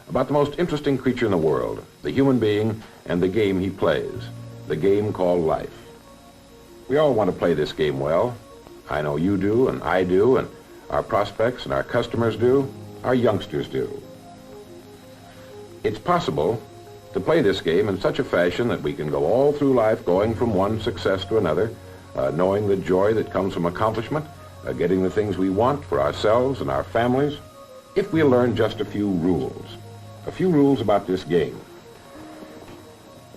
about the most interesting creature in the world, the human being and the game he plays, the game called life. We all want to play this game well. I know you do, and I do, and our prospects and our customers do, our youngsters do. It's possible to play this game in such a fashion that we can go all through life going from one success to another, knowing the joy that comes from accomplishment, getting the things we want for ourselves and our families, if we learn just a few rules about this game.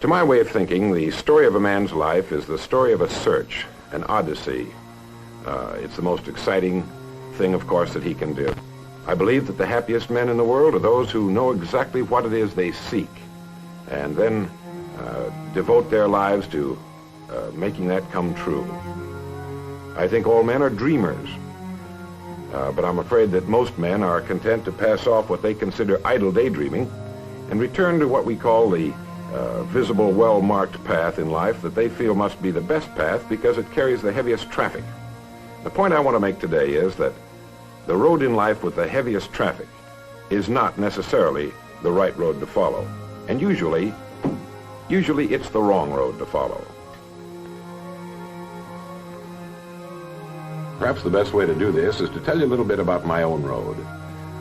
To my way of thinking, the story of a man's life is the story of a search, an odyssey. It's the most exciting thing, of course, that he can do. I believe that the happiest men in the world are those who know exactly what it is they seek and then devote their lives to making that come true. I think all men are dreamers, but I'm afraid that most men are content to pass off what they consider idle daydreaming and return to what we call the visible, well-marked path in life that they feel must be the best path because it carries the heaviest traffic. The point I want to make today is that the road in life with the heaviest traffic is not necessarily the right road to follow. And usually it's the wrong road to follow. Perhaps the best way to do this is to tell you a little bit about my own road.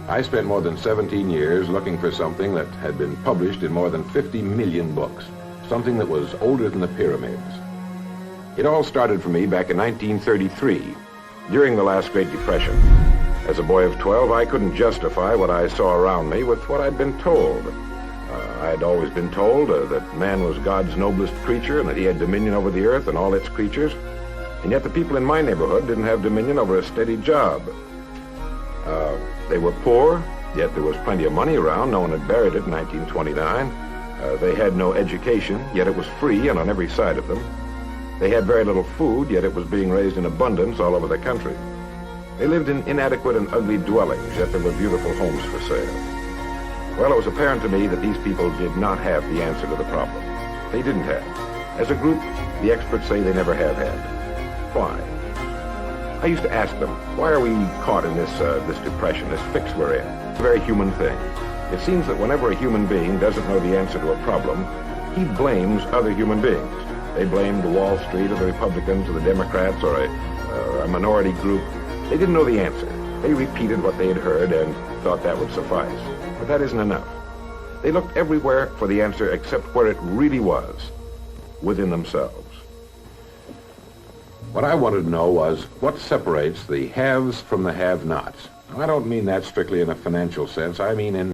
I spent more than 17 years looking for something that had been published in more than 50 million books, something that was older than the pyramids. It all started for me back in 1933, during the last Great Depression. As a boy of 12, I couldn't justify what I saw around me with what I'd been told. I had always been told that man was God's noblest creature and that he had dominion over the earth and all its creatures, and yet the people in my neighborhood didn't have dominion over a steady job. They were poor, yet there was plenty of money around. No one had buried it in 1929. They had no education, yet it was free and on every side of them. They had very little food, yet it was being raised in abundance all over the country. They lived in inadequate and ugly dwellings, yet there were beautiful homes for sale. Well, it was apparent to me that these people did not have the answer to the problem. They didn't have. As a group, the experts say they never have had. Why? I used to ask them, why are we caught in this depression, this fix we're in? It's a very human thing. It seems that whenever a human being doesn't know the answer to a problem, he blames other human beings. They blamed Wall Street or the Republicans or the Democrats or a minority group. They didn't know the answer. They repeated what they had heard and thought that would suffice. But that isn't enough. They looked everywhere for the answer except where it really was, within themselves. What I wanted to know was what separates the haves from the have-nots. I don't mean that strictly in a financial sense. I mean in